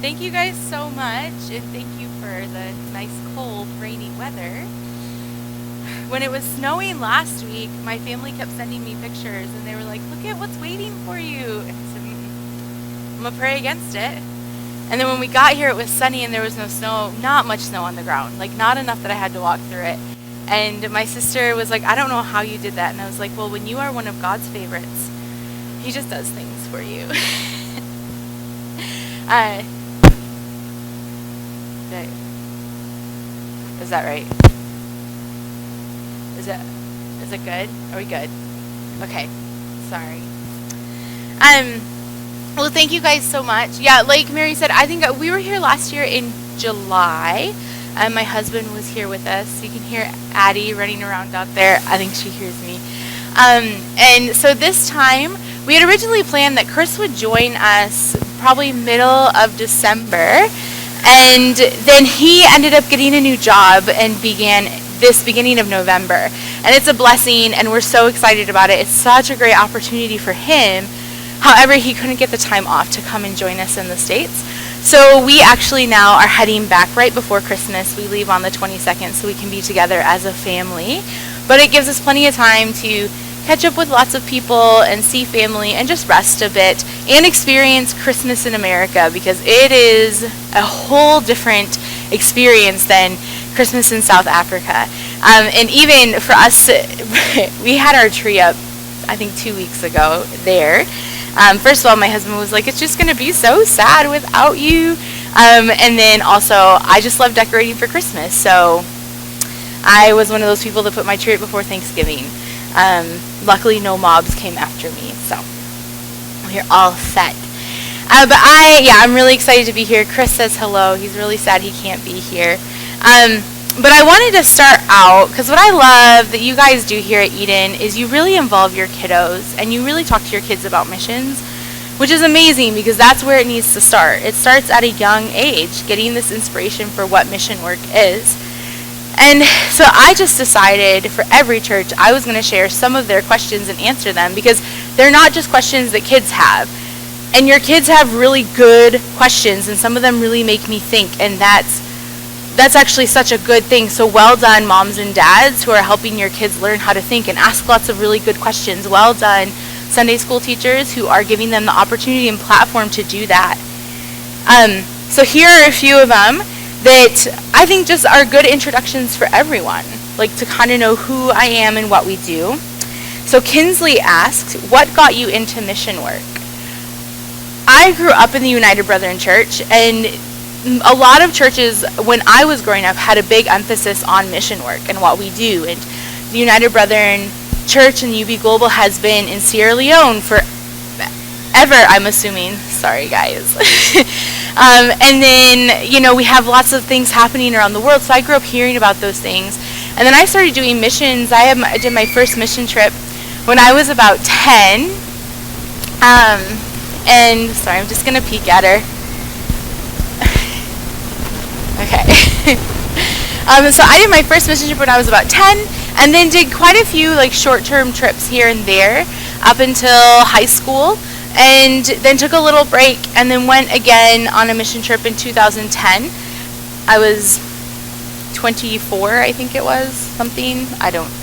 Thank you guys so much, and thank you for the nice, cold, rainy weather. When it was snowing last week, my family kept sending me pictures, and they were like, "Look at what's waiting for you." And I said, "I'm gonna pray against it." And then when we got here, it was sunny and there was no snow, not much snow on the ground, like not enough that I had to walk through it. And my sister was like, "I don't know how you did that." And I was like, "Well, when you are one of God's favorites, He just does things for you." uh, okay. Is that right? Is it is it good? Are we good? Okay. Sorry. Um well, thank you guys so much. Yeah, like Mary said, I think we were here last year in July. My husband was here with us. You can hear Addie running around out there. I think she hears me. And so this time, we had originally planned that Chris would join us probably middle of December. And then he ended up getting a new job and began this beginning of November. And it's a blessing, and we're so excited about it. It's such a great opportunity for him. However, he couldn't get the time off to come and join us in the States. So we actually now are heading back right before Christmas. We leave on the 22nd so we can be together as a family. But it gives us plenty of time to catch up with lots of people and see family and just rest a bit and experience Christmas in America, because it is a whole different experience than Christmas in South Africa. And even for us, we had our tree up, I think 2 weeks ago there. First of all, my husband was like, "It's just going to be so sad without you." And then also, I just love decorating for Christmas. So I was one of those people that put my tree up before Thanksgiving. Luckily, no mobs came after me. So we're all set. But I'm really excited to be here. Chris says hello. He's really sad he can't be here. But I wanted to start out, because what I love that you guys do here at Eden is you really involve your kiddos and you really talk to your kids about missions, which is amazing because that's where it needs to start. It starts at a young age, getting this inspiration for what mission work is. And so I just decided for every church I was going to share some of their questions and answer them, because they're not just questions that kids have. And your kids have really good questions, and some of them really make me think, and that's actually such a good thing. So well done, moms and dads who are helping your kids learn how to think and ask lots of really good questions. Well done, Sunday school teachers who are giving them the opportunity and platform to do that. So here are a few of them that I think just are good introductions for everyone, like to kind of know who I am and what we do. So Kinsley asked, "What got you into mission work?" I grew up in the United Brethren Church, and a lot of churches when I was growing up had a big emphasis on mission work and what we do. And the United Brethren Church and UB Global has been in Sierra Leone forever, I'm assuming. Sorry, guys. And then, we have lots of things happening around the world. So I grew up hearing about those things. And then I started doing missions. I did my first mission trip when I was about 10. And sorry, I'm just going to peek at her. Okay. So I did my first mission trip when I was about 10, and then did quite a few short-term trips here and there up until high school, and then took a little break and then went again on a mission trip in 2010. I was 24, I think it was, something.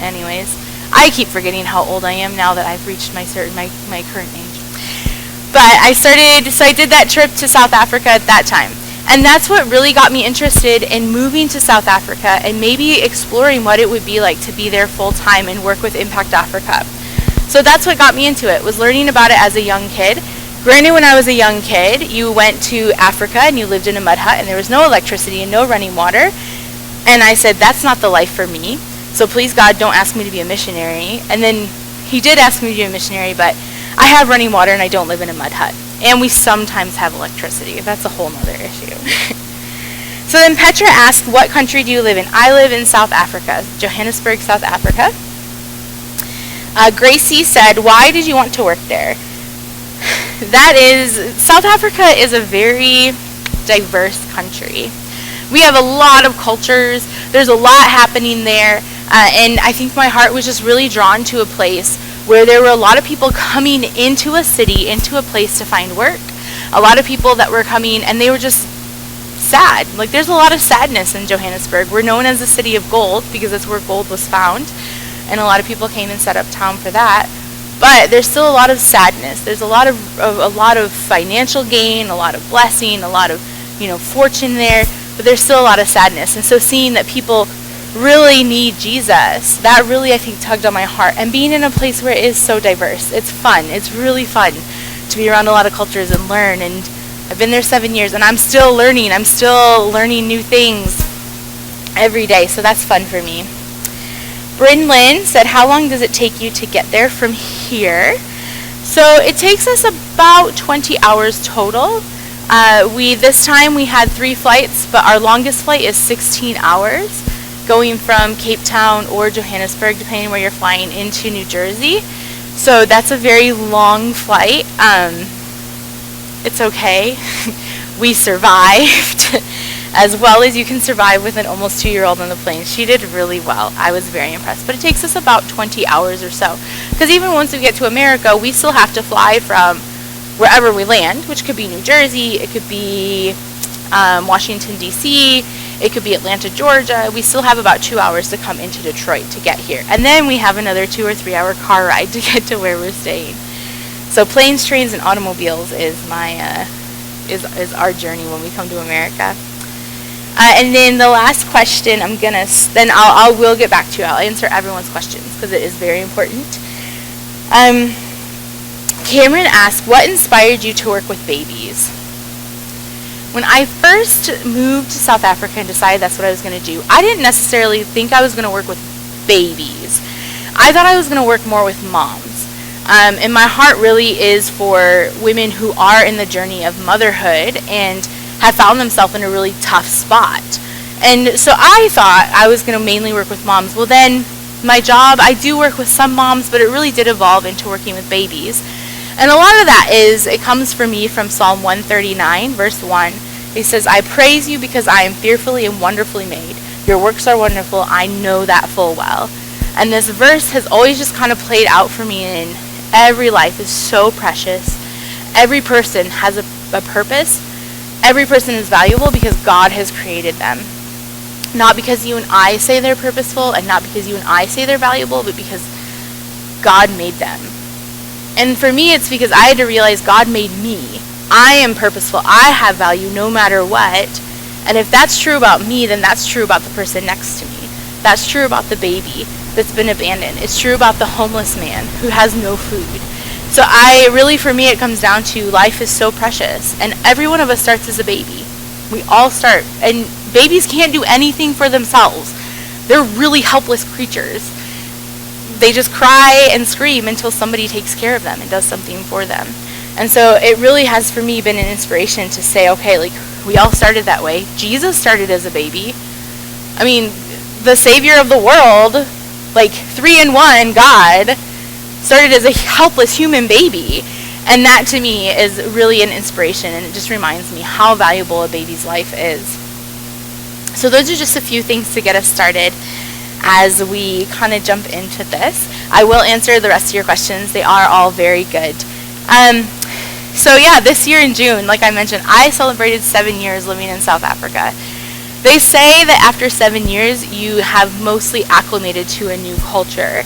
Anyways. I keep forgetting how old I am now that I've reached my current age. But I did that trip to South Africa at that time. And that's what really got me interested in moving to South Africa and maybe exploring what it would be like to be there full time and work with Impact Africa. So that's what got me into it, was learning about it as a young kid. Granted, when I was a young kid, you went to Africa and you lived in a mud hut and there was no electricity and no running water. And I said, that's not the life for me. So please, God, don't ask me to be a missionary. And then he did ask me to be a missionary, but I have running water and I don't live in a mud hut. And we sometimes have electricity. That's a whole nother issue. So then Petra asked, what country do you live in? I live in South Africa, Johannesburg, South Africa. Gracie said, why did you want to work there? South Africa is a very diverse country. We have a lot of cultures. There's a lot happening there. And I think my heart was just really drawn to a place where there were a lot of people coming into a city, into a place to find work, a lot of people that were coming, and they were just sad. Like, there's a lot of sadness in Johannesburg. We're known as the city of gold because that's where gold was found, and a lot of people came and set up town for that. But there's still a lot of sadness. There's a lot of financial gain, a lot of blessing, a lot of, fortune there, but there's still a lot of sadness. And so seeing that people really need Jesus, that really, I think, tugged on my heart. And being in a place where it is so diverse, it's fun. It's really fun to be around a lot of cultures and learn. And I've been there 7 years, and I'm still learning. I'm still learning new things every day, so that's fun for me. Bryn Lynn said, how long does it take you to get there from here? So it takes us about 20 hours total. This time we had 3 flights, but our longest flight is 16 hours, going from Cape Town or Johannesburg, depending where you're flying, into New Jersey. So that's a very long flight. It's okay. We survived. As well as you can survive with an almost 2-year-old on the plane. She did really well. I was very impressed. But it takes us about 20 hours or so. Because even once we get to America, we still have to fly from wherever we land, which could be New Jersey, it could be Washington, D.C., it could be Atlanta, Georgia. We still have about 2 hours to come into Detroit to get here. And then we have another 2 or 3 hour car ride to get to where we're staying. So planes, trains, and automobiles is is our journey when we come to America. And then the last question, I will get back to you. I'll answer everyone's questions because it is very important. Cameron asked, what inspired you to work with babies? When I first moved to South Africa and decided that's what I was going to do, I didn't necessarily think I was going to work with babies. I thought I was going to work more with moms. And my heart really is for women who are in the journey of motherhood and have found themselves in a really tough spot. And so I thought I was going to mainly work with moms. Well, then my job, I do work with some moms, but it really did evolve into working with babies. And a lot of that it comes for me from Psalm 139, verse 1. It says, I praise you because I am fearfully and wonderfully made. Your works are wonderful. I know that full well. And this verse has always just kind of played out for me in every life. Is so precious. Every person has a purpose. Every person is valuable because God has created them. Not because you and I say they're purposeful, and not because you and I say they're valuable, but because God made them. And for me, it's because I had to realize God made me. I am purposeful. I have value no matter what. And if that's true about me, then that's true about the person next to me. That's true about the baby that's been abandoned. It's true about the homeless man who has no food. So for me, it comes down to life is so precious. And every one of us starts as a baby. We all start. And babies can't do anything for themselves. They're really helpless creatures. They just cry and scream until somebody takes care of them and does something for them. And so it really has, for me, been an inspiration to say, okay, like, we all started that way. Jesus started as a baby. I mean, the Savior of the world, like 3-in-1, God, started as a helpless human baby. And that, to me, is really an inspiration, and it just reminds me how valuable a baby's life is. So those are just a few things to get us started as we kind of jump into this. I will answer the rest of your questions. They are all very good. So yeah, this year in June, like I mentioned, I celebrated 7 years living in South Africa. They say that after 7 years, you have mostly acclimated to a new culture.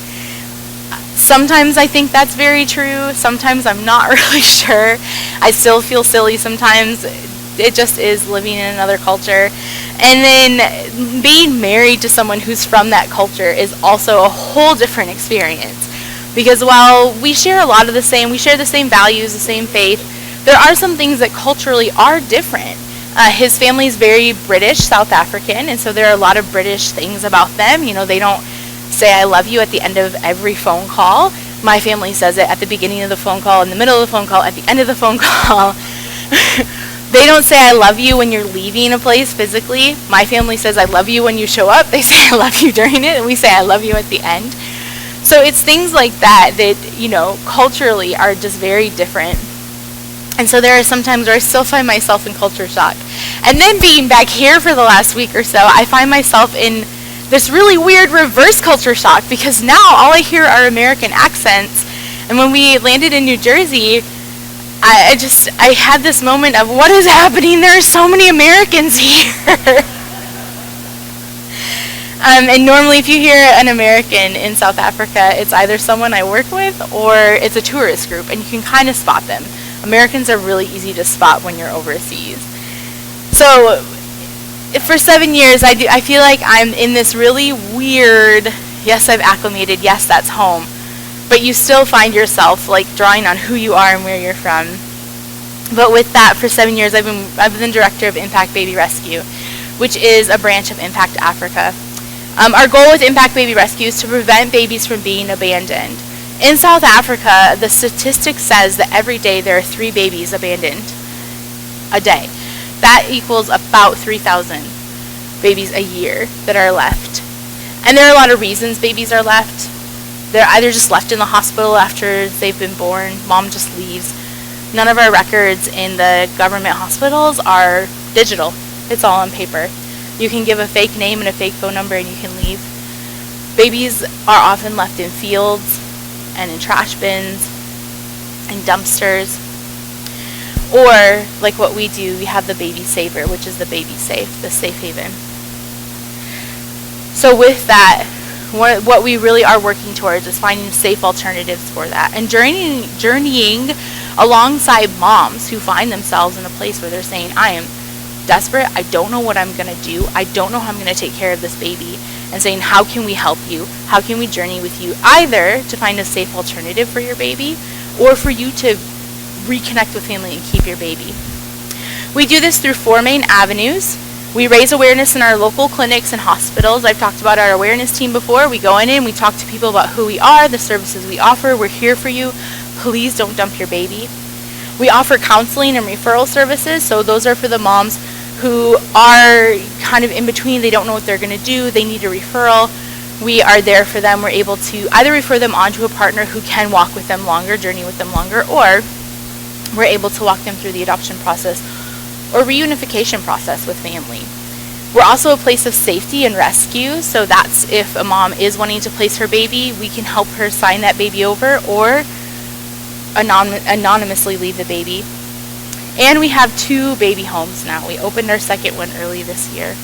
Sometimes I think that's very true. Sometimes I'm not really sure. I still feel silly sometimes. It just is living in another culture. And then being married to someone who's from that culture is also a whole different experience. Because while we share a lot of the same, we share the same values, the same faith, there are some things that culturally are different. His family is very British, South African, and so there are a lot of British things about them. You know, they don't say I love you at the end of every phone call. My family says it at the beginning of the phone call, in the middle of the phone call, at the end of the phone call. They don't say I love you when you're leaving a place physically. My family says I love you when you show up. They say I love you during it, and we say I love you at the end. So it's things like that, you know, culturally are just very different. And so there are some times where I still find myself in culture shock. And then being back here for the last week or so, I find myself in this really weird reverse culture shock, because now all I hear are American accents. And when we landed in New Jersey, I had this moment of what is happening. There are so many Americans here. And normally if you hear an American in South Africa, it's either someone I work with or it's a tourist group, and you can kind of spot them. Americans are really easy to spot when you're overseas. So for 7 years, I feel like I'm in this really weird, yes, I've acclimated, yes, that's home, but you still find yourself like drawing on who you are and where you're from. But with that, for 7 years, I've been director of Impact Baby Rescue, which is a branch of Impact Africa. Our goal with Impact Baby Rescue is to prevent babies from being abandoned. In South Africa, the statistic says that every day there are 3 babies abandoned a day. That equals about 3,000 babies a year that are left. And there are a lot of reasons babies are left. They're either just left in the hospital after they've been born, mom just leaves. None of our records in the government hospitals are digital. It's all on paper. You can give a fake name and a fake phone number and you can leave. Babies are often left in fields and in trash bins and dumpsters. Or, like what we do, we have the Baby Saver, which is the baby safe, the safe haven. So with that, what we really are working towards is finding safe alternatives for that. And journeying alongside moms who find themselves in a place where they're saying, I am desperate, I don't know what I'm going to do, I don't know how I'm going to take care of this baby, and saying, how can we help you? How can we journey with you? Either to find a safe alternative for your baby, or for you to reconnect with family and keep your baby. We do this through 4 main avenues. We raise awareness in our local clinics and hospitals. I've talked about our awareness team before. We go in and we talk to people about who we are, the services we offer. We're here for you. Please don't dump your baby. We offer counseling and referral services. So those are for the moms who are kind of in between. They don't know what they're going to do. They need a referral. We are there for them. We're able to either refer them on to a partner who can walk with them longer, journey with them longer, or we're able to walk them through the adoption process or reunification process with family. We're also a place of safety and rescue. So that's if a mom is wanting to place her baby, we can help her sign that baby over or anonymously leave the baby. And we have 2 baby homes now. We opened our second one early this year.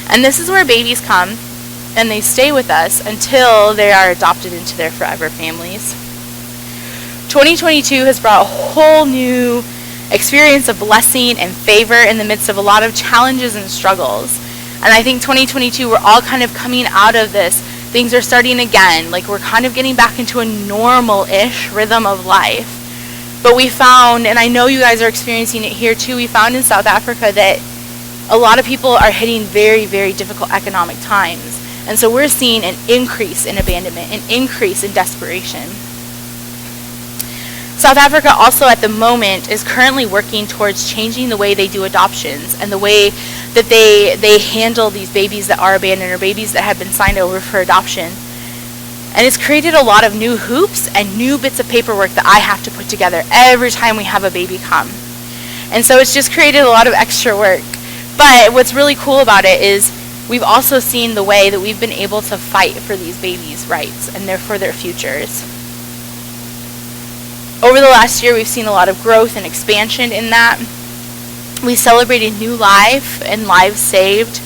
And this is where babies come and they stay with us until they are adopted into their forever families. 2022 has brought a whole new experience of blessing and favor in the midst of a lot of challenges and struggles. And I think 2022, we're all kind of coming out of this. Things are starting again. Like we're kind of getting back into a normal-ish rhythm of life. But we found, and I know you guys are experiencing it here too, we found in South Africa that a lot of people are hitting very, very difficult economic times. And so we're seeing an increase in abandonment, an increase in desperation. South Africa also at the moment is currently working towards changing the way they do adoptions and the way that they handle these babies that are abandoned or babies that have been signed over for adoption. And it's created a lot of new hoops and new bits of paperwork that I have to put together every time we have a baby come. And so it's just created a lot of extra work. But what's really cool about it is we've also seen the way that we've been able to fight for these babies' rights and for their futures. Over the last year, we've seen a lot of growth and expansion in that. We celebrated new life and lives saved.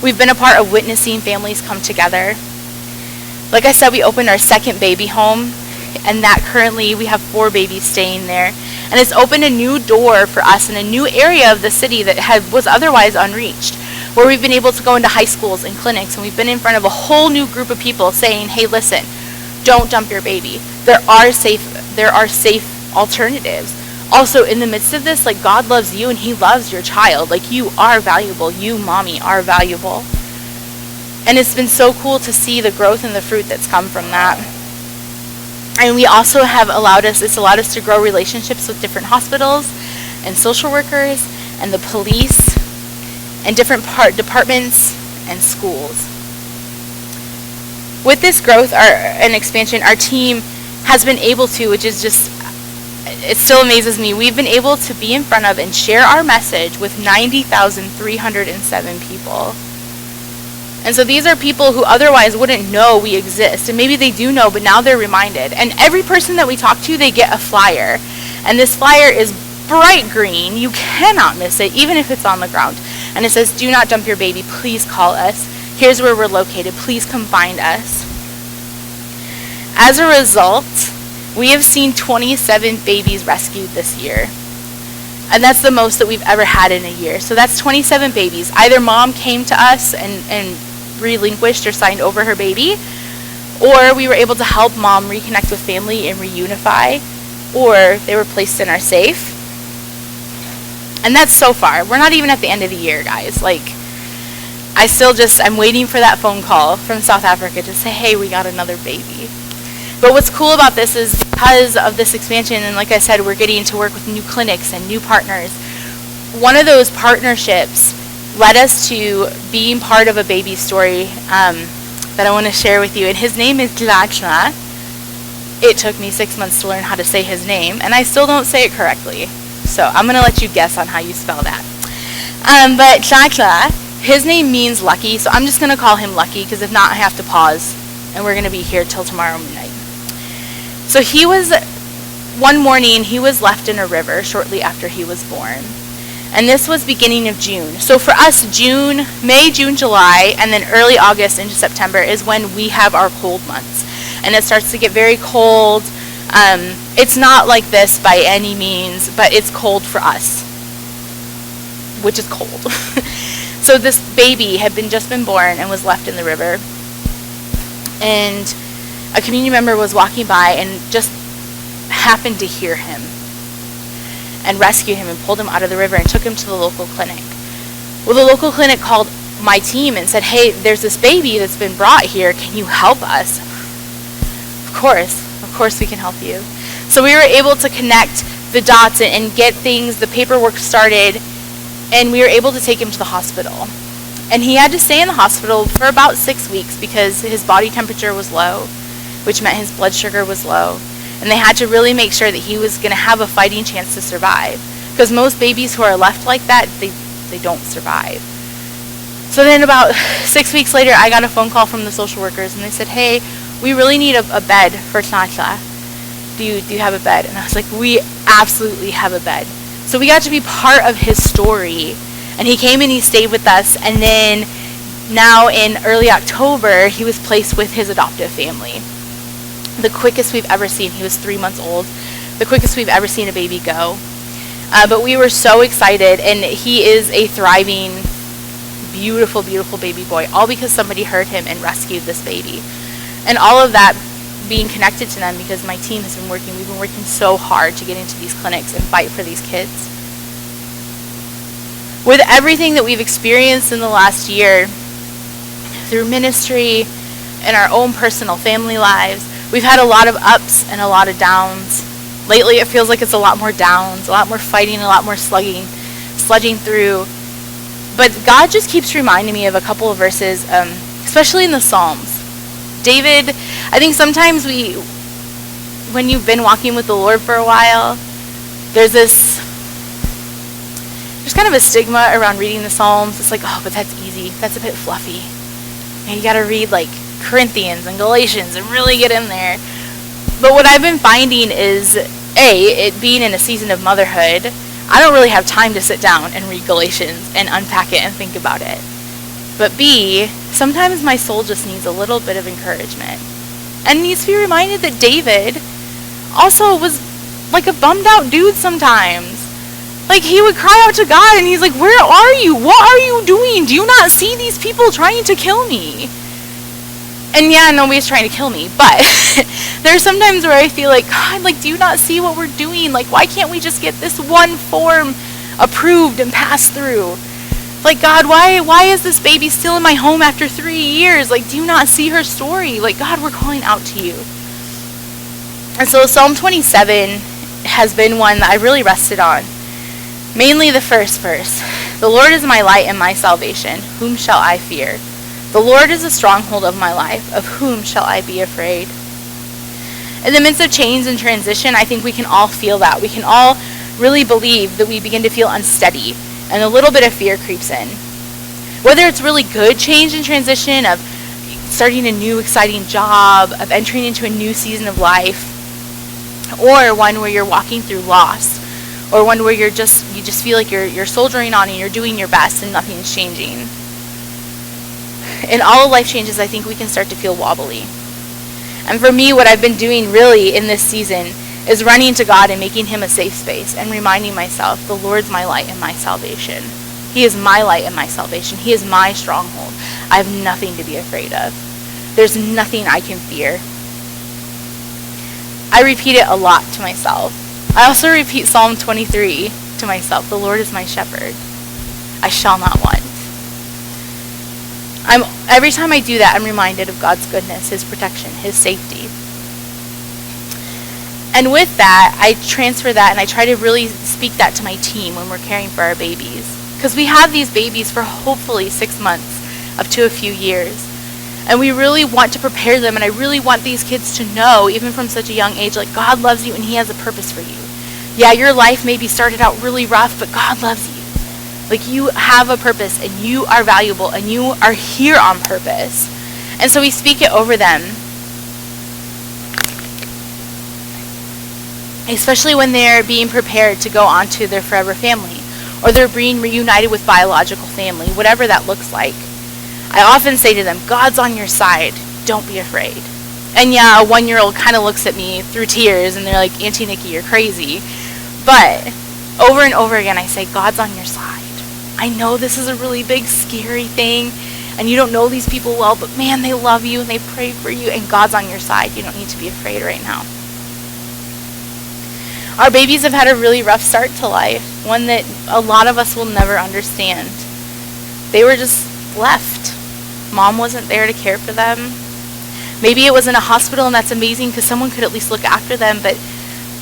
We've been a part of witnessing families come together. Like I said, we opened our second baby home, and that currently we have 4 babies staying there. And it's opened a new door for us in a new area of the city that was otherwise unreached, where we've been able to go into high schools and clinics, and we've been in front of a whole new group of people saying, hey, listen, don't dump your baby. There are safe alternatives. Also, in the midst of this, like, God loves you and he loves your child. Like, you are valuable. You, mommy, are valuable. And it's been so cool to see the growth and the fruit that's come from that. And we also it's allowed us to grow relationships with different hospitals and social workers and the police and different departments and schools. With this growth and expansion, our team has been able to, which is just, it still amazes me, we've been able to be in front of and share our message with 90,307 people. And so these are people who otherwise wouldn't know we exist. And maybe they do know, but now they're reminded. And every person that we talk to, they get a flyer. And this flyer is bright green. You cannot miss it, even if it's on the ground. And it says, do not dump your baby. Please call us. Here's where we're located. Please come find us. As a result, we have seen 27 babies rescued this year. And that's the most that we've ever had in a year. So that's 27 babies. Either mom came to us and relinquished or signed over her baby, or we were able to help mom reconnect with family and reunify, or they were placed in our safe. And that's so far. We're not even at the end of the year, guys. Like, I'm waiting for that phone call from South Africa to say, hey, we got another baby. But what's cool about this is because of this expansion, and like I said, we're getting to work with new clinics and new partners. One of those partnerships led us to being part of a baby story that I want to share with you. And his name is Tlachla. It took me 6 months to learn how to say his name, and I still don't say it correctly. So I'm going to let you guess on how you spell that. But Tlachla, his name means lucky, so I'm just going to call him Lucky, because if not, I have to pause, and we're going to be here till tomorrow midnight. So one morning, he was left in a river shortly after he was born. And this was beginning of June. So for us, May, June, July, and then early August into September is when we have our cold months. And it starts to get very cold. It's not like this by any means, but it's cold for us, which is cold. So this baby had just been born and was left in the river. And a community member was walking by and just happened to hear him and rescued him and pulled him out of the river and took him to the local clinic. Well, the local clinic called my team and said, hey, there's this baby that's been brought here. Can you help us? Of course we can help you. So we were able to connect the dots and get the paperwork started, and we were able to take him to the hospital. And he had to stay in the hospital for about 6 weeks because his body temperature was low, which meant his blood sugar was low. And they had to really make sure that he was going to have a fighting chance to survive. Because most babies who are left like that, they don't survive. So then about 6 weeks later, I got a phone call from the social workers, and they said, hey, we really need a bed for Tlachla. Do you have a bed? And I was like, we absolutely have a bed. So we got to be part of his story. And he came and he stayed with us. And then now in early October, he was placed with his adoptive family. The quickest we've ever seen. He was 3 months old. The quickest we've ever seen a baby go. But we were so excited, and he is a thriving, beautiful, beautiful baby boy, all because somebody heard him and rescued this baby. And all of that being connected to them because my team has been we've been working so hard to get into these clinics and fight for these kids. With everything that we've experienced in the last year, through ministry and our own personal family lives, we've had a lot of ups and a lot of downs. Lately, it feels like it's a lot more downs, a lot more fighting, a lot more sludging through. But God just keeps reminding me of a couple of verses, especially in the Psalms. David, I think sometimes when you've been walking with the Lord for a while, there's kind of a stigma around reading the Psalms. It's like, oh, but that's easy. That's a bit fluffy. And you got to read like Corinthians and Galatians and really get in there. But what I've been finding is, it being in a season of motherhood, I don't really have time to sit down and read Galatians and unpack it and think about it. But B, sometimes my soul just needs a little bit of encouragement. And needs to be reminded that David also was like a bummed out dude sometimes. Like, he would cry out to God and he's like, where are you? What are you doing? Do you not see these people trying to kill me? And yeah, nobody's trying to kill me, but there's sometimes where I feel like, God, like, do you not see what we're doing? Like, why can't we just get this one form approved and passed through? Like, God, why is this baby still in my home after 3 years? Like, do you not see her story? Like, God, we're calling out to you. And so Psalm 27 has been one that I really rested on. Mainly the first verse. The Lord is my light and my salvation. Whom shall I fear? The Lord is a stronghold of my life. Of whom shall I be afraid? In the midst of change and transition, I think we can all feel that. We can all really believe that we begin to feel unsteady, and a little bit of fear creeps in. Whether it's really good change and transition of starting a new exciting job, of entering into a new season of life, or one where you're walking through loss, or one where you just feel like you're soldiering on and you're doing your best and nothing's changing. In all of life changes, I think we can start to feel wobbly. And for me, what I've been doing really in this season is running to God and making him a safe space and reminding myself, the Lord's my light and my salvation. He is my light and my salvation. He is my stronghold. I have nothing to be afraid of. There's nothing I can fear. I repeat it a lot to myself. I also repeat Psalm 23 to myself. The Lord is my shepherd. I shall not want. Every time I do that, I'm reminded of God's goodness, his protection, his safety. And with that, I transfer that and I try to really speak that to my team when we're caring for our babies. Because we have these babies for hopefully 6 months up to a few years. And we really want to prepare them, and I really want these kids to know, even from such a young age, like God loves you and he has a purpose for you. Yeah, your life maybe started out really rough, but God loves you. Like, you have a purpose and you are valuable and you are here on purpose. And so we speak it over them. Especially when they're being prepared to go on to their forever family, or they're being reunited with biological family, whatever that looks like. I often say to them, God's on your side. Don't be afraid. And yeah, a 1-year-old kind of looks at me through tears and they're like, Auntie Nikki, you're crazy. But over and over again, I say, God's on your side. I know this is a really big, scary thing, and you don't know these people well, but man, they love you and they pray for you, and God's on your side. You don't need to be afraid right now. Our babies have had a really rough start to life, one that a lot of us will never understand. They were just left. Mom wasn't there to care for them. Maybe it was in a hospital, and that's amazing because someone could at least look after them, but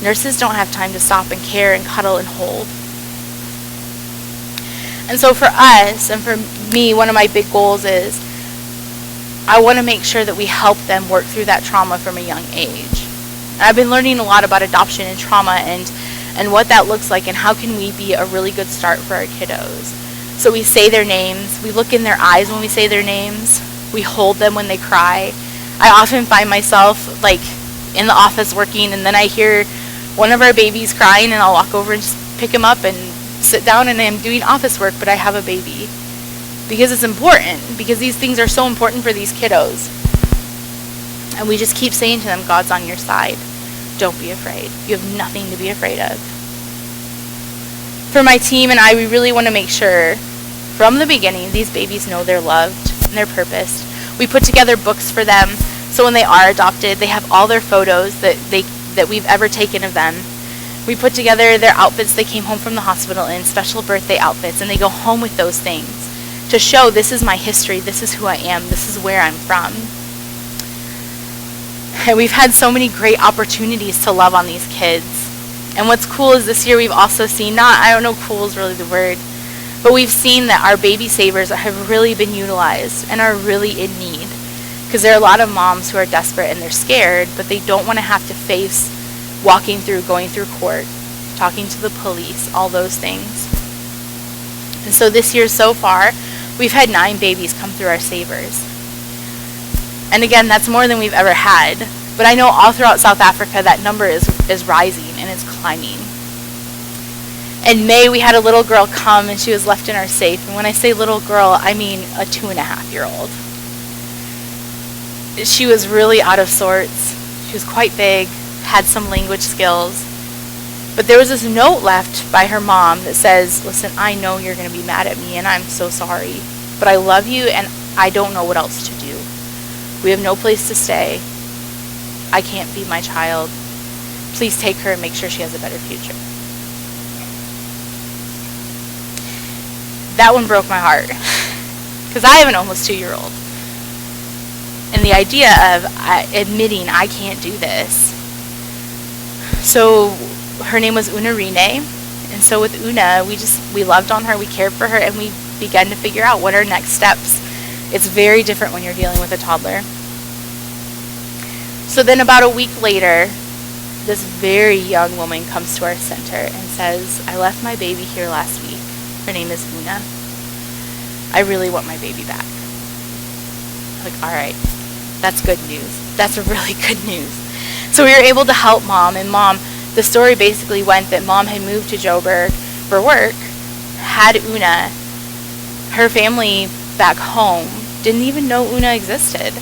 nurses don't have time to stop and care and cuddle and hold. And so for us, and for me, one of my big goals is I want to make sure that we help them work through that trauma from a young age. And I've been learning a lot about adoption and trauma and what that looks like and how can we be a really good start for our kiddos. So we say their names, we look in their eyes when we say their names, we hold them when they cry. I often find myself like in the office working, and then I hear one of our babies crying, and I'll walk over and just pick him up and sit down, and I'm doing office work, but I have a baby. Because it's important, because these things are so important for these kiddos. And we just keep saying to them, God's on your side. Don't be afraid. You have nothing to be afraid of. For my team and I, we really want to make sure from the beginning these babies know they're loved and they're purposed. We put together books for them, so when they are adopted, they have all their photos that we've ever taken of them. We put together their outfits they came home from the hospital in, special birthday outfits, and they go home with those things to show this is my history, this is who I am, this is where I'm from. And we've had so many great opportunities to love on these kids. And what's cool is this year we've also seen, I don't know cool is really the word, but we've seen that our baby savers have really been utilized and are really in need. Because there are a lot of moms who are desperate and they're scared, but they don't want to have to face going through court, talking to the police, all those things. And so this year so far, we've had 9 babies come through our savers. And again, that's more than we've ever had. But I know all throughout South Africa that number is rising and it's climbing. In May, we had a little girl come and she was left in our safe. And when I say little girl, I mean a 2.5-year-old. She was really out of sorts. She was quite big, had some language skills. But there was this note left by her mom that says, listen, I know you're going to be mad at me and I'm so sorry, but I love you and I don't know what else to do. We have no place to stay. I can't feed my child. Please take her and make sure she has a better future. That one broke my heart because I have an almost 2-year-old. And the idea of admitting I can't do this. So her name was Una Rene. And so with Una, we loved on her, we cared for her, and we began to figure out what are next steps. It's very different when you're dealing with a toddler. So then about a week later, this very young woman comes to our center and says, I left my baby here last week. Her name is Una. I really want my baby back. Like, all right, that's good news. That's really good news. So we were able to help mom, and the story basically went that mom had moved to Joburg for work, had Una, her family back home didn't even know Una existed.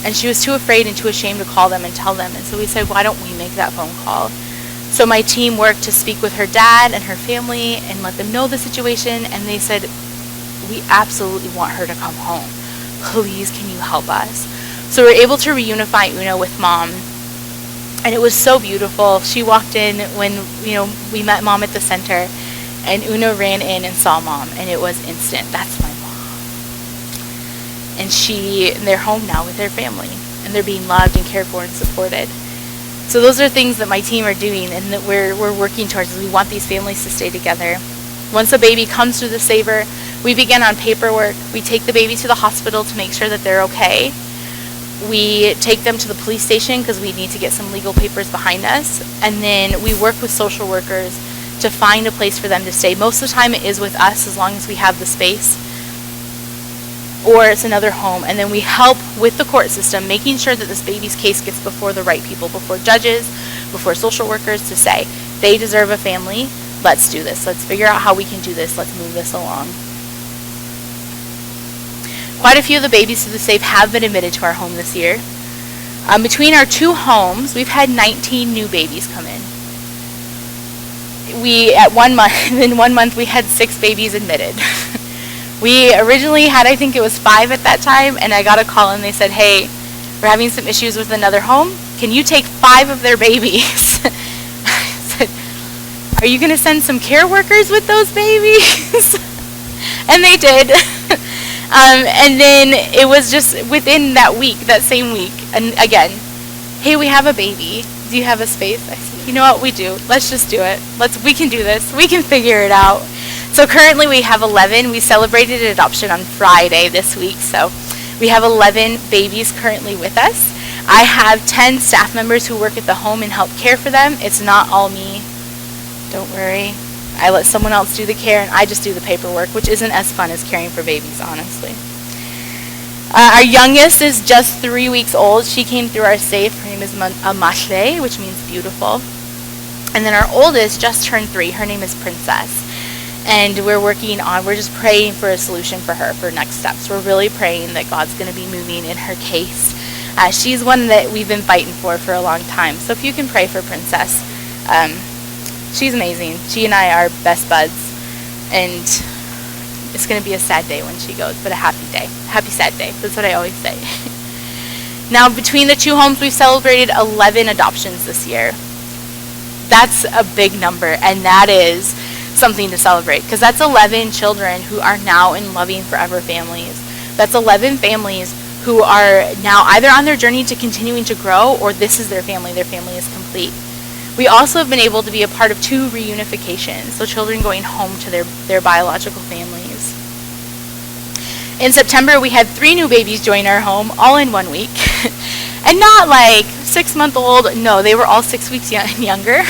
And she was too afraid and too ashamed to call them and tell them. And so we said, why don't we make that phone call? So my team worked to speak with her dad and her family and let them know the situation. And they said, we absolutely want her to come home. Please, can you help us? So we were able to reunify Una with mom. And it was so beautiful. She walked in when, we met mom at the center. And Una ran in and saw mom. And it was instant. That's my mom. And they're home now with their family, and they're being loved and cared for and supported. So those are things that my team are doing and that we're working towards. We want these families to stay together. Once a baby comes through the Saver, we begin on paperwork. We take the baby to the hospital to make sure that they're okay. We take them to the police station because we need to get some legal papers behind us. And then we work with social workers to find a place for them to stay. Most of the time it is with us as long as we have the space. Or it's another home, and then we help with the court system, making sure that this baby's case gets before the right people, before judges, before social workers, to say, they deserve a family, let's do this, let's figure out how we can do this, let's move this along. Quite a few of the babies through the SAVE have been admitted to our home this year. Between our two homes, we've had 19 new babies come in. In 1 month, we had 6 babies admitted. We originally had, I think it was 5 at that time, and I got a call and they said, hey, we're having some issues with another home. Can you take 5 of their babies? I said, are you going to send some care workers with those babies? And they did. And then it was just within that same week, and again, hey, we have a baby. Do you have a space? I said, you know what, we do. Let's just do it. We can do this. We can figure it out. So currently we have 11. We celebrated adoption on Friday this week, so we have 11 babies currently with us. I have 10 staff members who work at the home and help care for them. It's not all me. Don't worry. I let someone else do the care, and I just do the paperwork, which isn't as fun as caring for babies, honestly. Our youngest is just 3 weeks old. She came through our SAFE. Her name is Mashle, which means beautiful. And then our oldest just turned 3. Her name is Princess. And we're just praying for a solution for her for next steps. We're really praying that God's going to be moving in her case. She's one that we've been fighting for a long time. So if you can pray for Princess, she's amazing. She and I are best buds. And it's going to be a sad day when she goes, but a happy day. Happy sad day. That's what I always say. Now, between the two homes, we've celebrated 11 adoptions this year. That's a big number, and that is something to celebrate, because that's 11 children who are now in loving forever families. That's 11 families who are now either on their journey to continuing to grow, or this is their family is complete. We also have been able to be a part of 2 reunifications, so children going home to their biological families. In September, we had 3 new babies join our home, all in 1 week. And not like 6-month-old, no, they were all 6 weeks younger.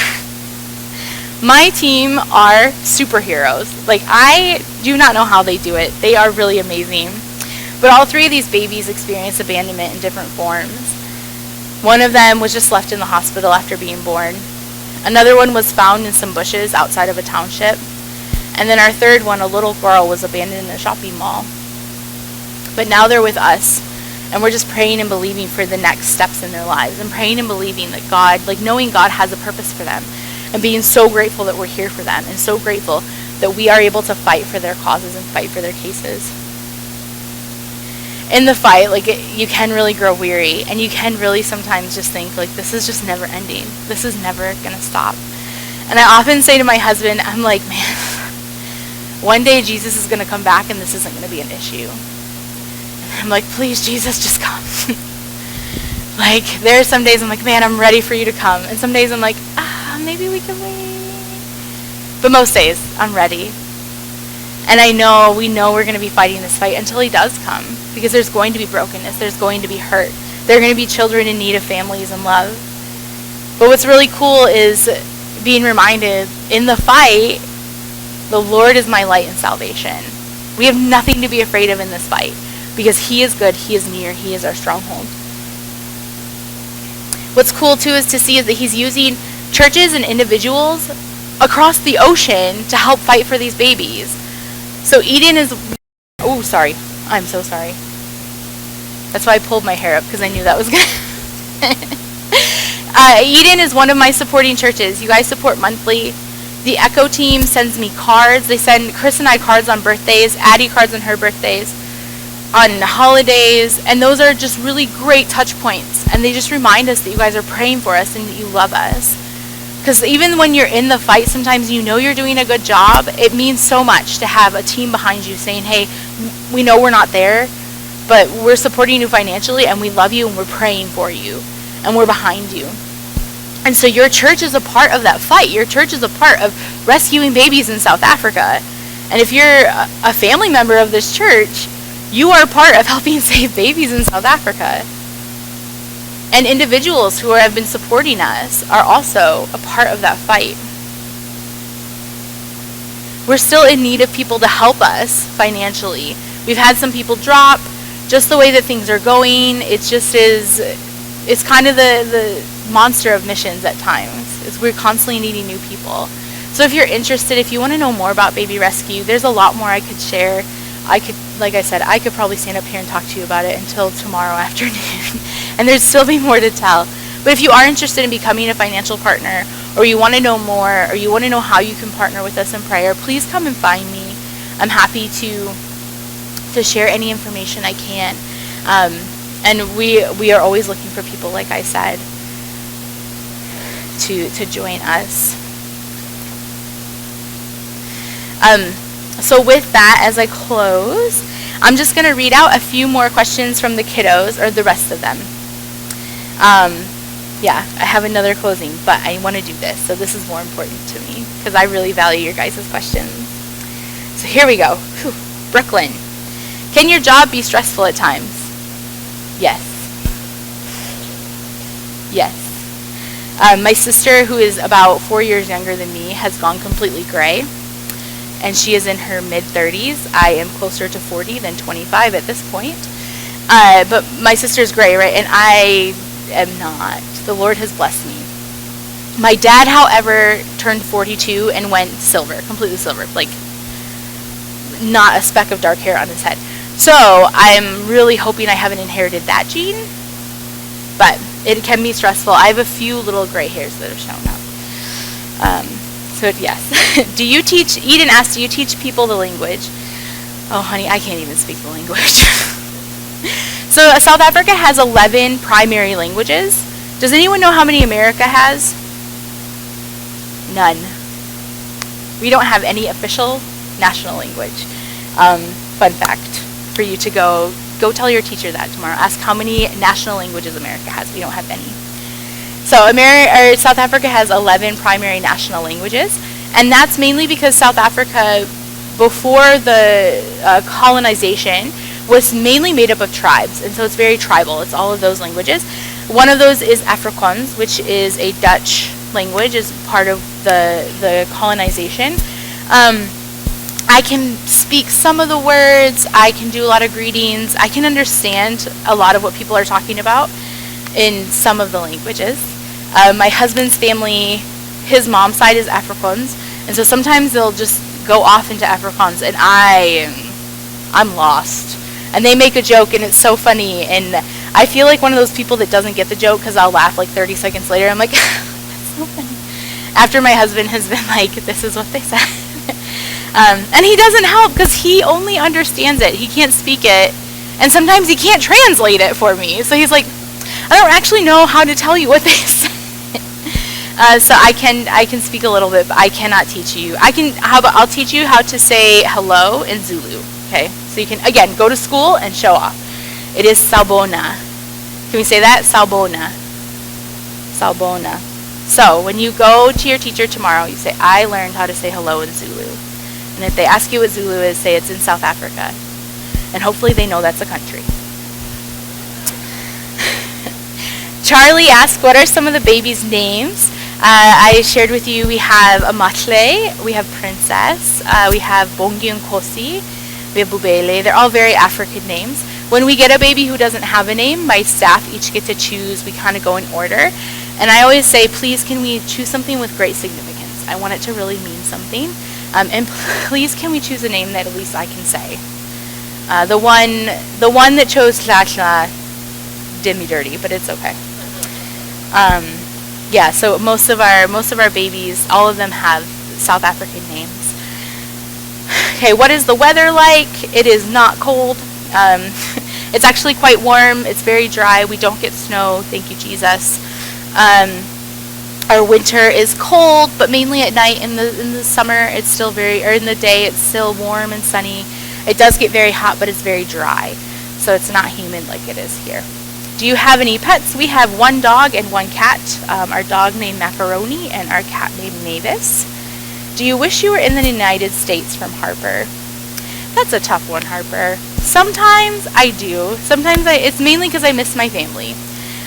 My team are superheroes. Like, I do not know how they do it. They are really amazing. But all 3 of these babies experienced abandonment in different forms. One of them was just left in the hospital after being born. Another one was found in some bushes outside of a township. And then our third one, a little girl, was abandoned in a shopping mall. But now they're with us. And we're just praying and believing for the next steps in their lives. And praying and believing that God, knowing God has a purpose for them. And being so grateful that we're here for them. And so grateful that we are able to fight for their causes and fight for their cases. In the fight, you can really grow weary. And you can really sometimes just think, this is just never ending. This is never going to stop. And I often say to my husband, I'm like, man, one day Jesus is going to come back and this isn't going to be an issue. And I'm like, please, Jesus, just come. There are some days I'm like, man, I'm ready for you to come. And some days I'm like, maybe we can wait. But most days, I'm ready. And we know we're going to be fighting this fight until he does come. Because there's going to be brokenness. There's going to be hurt. There are going to be children in need of families and love. But what's really cool is being reminded, in the fight, the Lord is my light and salvation. We have nothing to be afraid of in this fight. Because he is good, he is near, he is our stronghold. What's cool too is to see is that he's using churches and individuals across the ocean to help fight for these babies. So Eden is, oh, sorry. I'm so sorry. That's why I pulled my hair up, because I knew that was going to Eden is one of my supporting churches. You guys support monthly. The Echo team sends me cards. They send Chris and I cards on birthdays, Addie cards on her birthdays, on holidays, and those are just really great touch points. And they just remind us that you guys are praying for us and that you love us. Because even when you're in the fight, sometimes you know you're doing a good job. It means so much to have a team behind you saying, hey, we know we're not there, but we're supporting you financially, and we love you, and we're praying for you, and we're behind you. And so your church is a part of that fight. Your church is a part of rescuing babies in South Africa. And if you're a family member of this church, you are a part of helping save babies in South Africa. And individuals who have been supporting us are also a part of that fight. We're still in need of people to help us financially. We've had some people drop. Just the way that things are going, it just is, it's kind of the monster of missions at times. We're constantly needing new people. So if you're interested, if you want to know more about baby rescue, there's a lot more I could share. Like I said, I could probably stand up here and talk to you about it until tomorrow afternoon. And there'd still be more to tell. But if you are interested in becoming a financial partner, or you want to know more, or you want to know how you can partner with us in prayer, please come and find me. I'm happy to share any information I can. And we are always looking for people, like I said, to join us. So with that, as I close, I'm just going to read out a few more questions from the kiddos, or the rest of them. Yeah, I have another closing, but I want to do this, so this is more important to me, because I really value your guys' questions. So here we go. Whew. Brooklyn. Can your job be stressful at times? Yes. Yes. My sister, who is about 4 years younger than me, has gone completely gray, and she is in her mid-30s. I am closer to 40 than 25 at this point. But my sister's gray, right? And I am not. The Lord has blessed me. My dad, however, turned 42 and went silver, completely silver, like not a speck of dark hair on his head. So I'm really hoping I haven't inherited that gene, but it can be stressful. I have a few little gray hairs that have shown up. So yes. Do you teach, Eden asked, do you teach people the language? Oh honey, I can't even speak the language. So South Africa has 11 primary languages. Does anyone know how many America has? None. We don't have any official national language. Fun fact for you to go tell your teacher that tomorrow. Ask how many national languages America has. We don't have any. So South Africa has 11 primary national languages, and that's mainly because South Africa, before the colonization, was mainly made up of tribes, and so it's very tribal. It's all of those languages. One of those is Afrikaans, which is a Dutch language, as part of the colonization. I can speak some of the words. I can do a lot of greetings. I can understand a lot of what people are talking about in some of the languages. My husband's family, his mom's side is Afrikaans, and so sometimes they'll just go off into Afrikaans, and I'm lost. And they make a joke, and it's so funny, and I feel like one of those people that doesn't get the joke, because I'll laugh like 30 seconds later. I'm like, that's so funny. After my husband has been like, this is what they said. And he doesn't help, because he only understands it. He can't speak it, and sometimes he can't translate it for me. So he's like, I don't actually know how to tell you what they said. So I can speak a little bit, but I cannot teach you. I'll teach you how to say hello in Zulu. Okay, so you can, again, go to school and show off. It is Sawubona. Can we say that? Sawubona. Sawubona. So when you go to your teacher tomorrow, you say, I learned how to say hello in Zulu. And if they ask you what Zulu is, say it's in South Africa. And hopefully they know that's a country. Charlie asked, what are some of the babies' names? I shared with you, we have Amatle, we have Princess, we have Bongi and Kosi, we have Bubele. They're all very African names. When we get a baby who doesn't have a name, my staff each get to choose. We kind of go in order. And I always say, please, can we choose something with great significance? I want it to really mean something. And please, can we choose a name that at least I can say? The one that chose Tla did me dirty, but it's okay. Yeah, so most of our babies, all of them have South African names. Okay, what is the weather like? It is not cold. It's actually quite warm. It's very dry. We don't get snow. Thank you, Jesus. Our winter is cold, but mainly at night. In the summer, it's still in the day, it's still warm and sunny. It does get very hot, but it's very dry. So it's not humid like it is here. Do you have any pets? We have one dog and one cat. Our dog named Macaroni and our cat named Mavis. Do you wish you were in the United States? From Harper. That's a tough one, Harper. Sometimes I do. Sometimes it's mainly because I miss my family.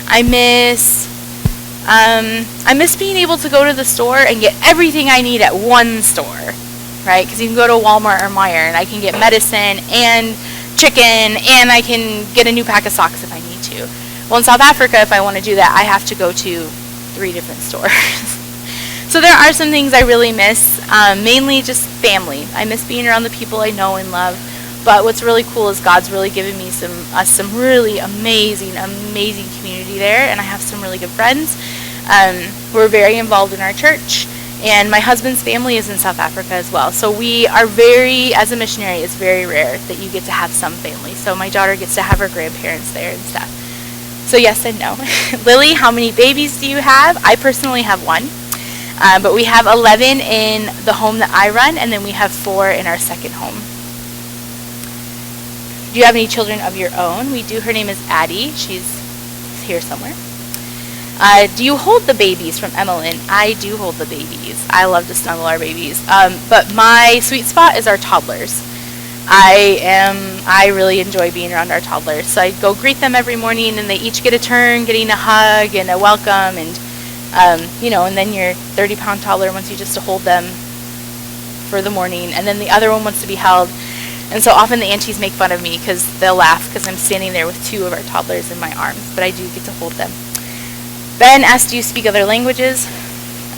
I miss being able to go to the store and get everything I need at one store, right? Because you can go to Walmart or Meijer and I can get medicine and chicken and I can get a new pack of socks if I need to. Well, in South Africa, if I want to do that, I have to go to 3 different stores. So there are some things I really miss, mainly just family. I miss being around the people I know and love. But what's really cool is God's really given me some really amazing community there, and I have some really good friends. We're very involved in our church, and my husband's family is in South Africa as well. So we are as a missionary, it's very rare that you get to have some family. So my daughter gets to have her grandparents there and stuff. So yes and no. Lily, how many babies do you have? I personally have 1. But we have 11 in the home that I run, and then we have 4 in our second home. Do you have any children of your own? We do. Her name is Addie. She's here somewhere. Do you hold the babies? From Emmeline. I do hold the babies. I love to snuggle our babies. But my sweet spot is our toddlers. I really enjoy being around our toddlers. So I go greet them every morning, and they each get a turn, getting a hug and a welcome, and and then your 30-pound toddler wants you just to hold them for the morning, and then the other one wants to be held. And so often the aunties make fun of me because they'll laugh because I'm standing there with 2 of our toddlers in my arms, but I do get to hold them. Ben asked, do you speak other languages?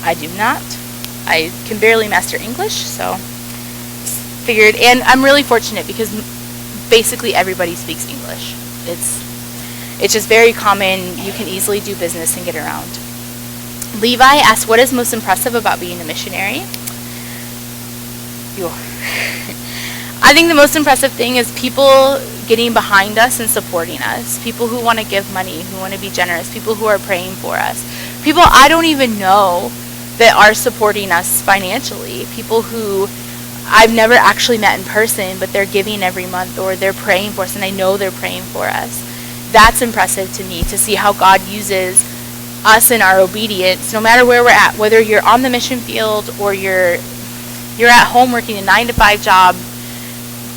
I do not. I can barely master English, so figured. And I'm really fortunate because basically everybody speaks English. It's just very common. You can easily do business and get around. Levi asked, what is most impressive about being a missionary? I think the most impressive thing is people getting behind us and supporting us. People who want to give money, who want to be generous, people who are praying for us. People I don't even know that are supporting us financially. People who I've never actually met in person, but they're giving every month, or they're praying for us, and I know they're praying for us. That's impressive to me, to see how God uses us in our obedience, no matter where we're at, whether you're on the mission field or you're at home working a 9-to-5 job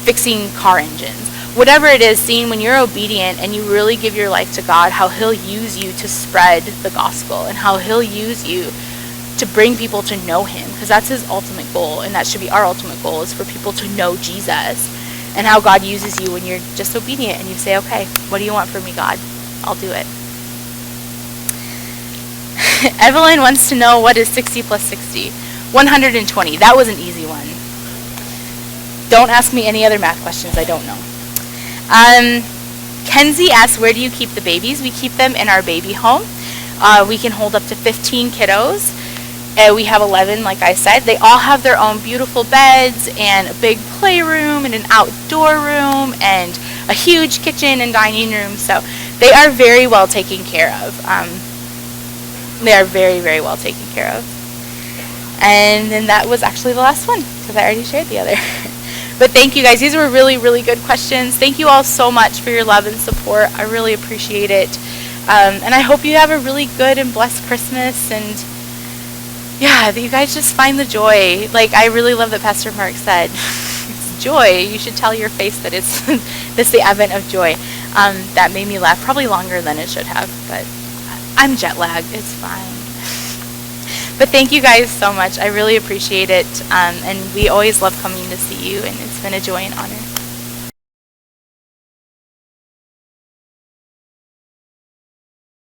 fixing car engines. Whatever it is, seeing when you're obedient and you really give your life to God, how He'll use you to spread the gospel and how He'll use you to bring people to know Him, because that's His ultimate goal, and that should be our ultimate goal, is for people to know Jesus, and how God uses you when you're just obedient and you say, okay, what do you want from me, God? I'll do it. Evelyn wants to know, what is 60 plus 60? 120. That was an easy one. Don't ask me any other math questions. I don't know. Kenzie asks, where do you keep the babies? We keep them in our baby home. We can hold up to 15 kiddos. We have 11, like I said. They all have their own beautiful beds and a big playroom and an outdoor room and a huge kitchen and dining room. So they are very well taken care of. They are very, very well taken care of. And then that was actually the last one, because I already shared the other. But thank you guys. These were really, really good questions. Thank you all so much for your love and support. I really appreciate it. And I hope you have a really good and blessed Christmas. And yeah, that you guys just find the joy. Like, I really love that Pastor Mark said, it's joy. You should tell your face that it's the advent of joy. That made me laugh probably longer than it should have. But I'm jet lagged. It's fine. But thank you guys so much. I really appreciate it. And we always love coming to see you, and it's been a joy and honor.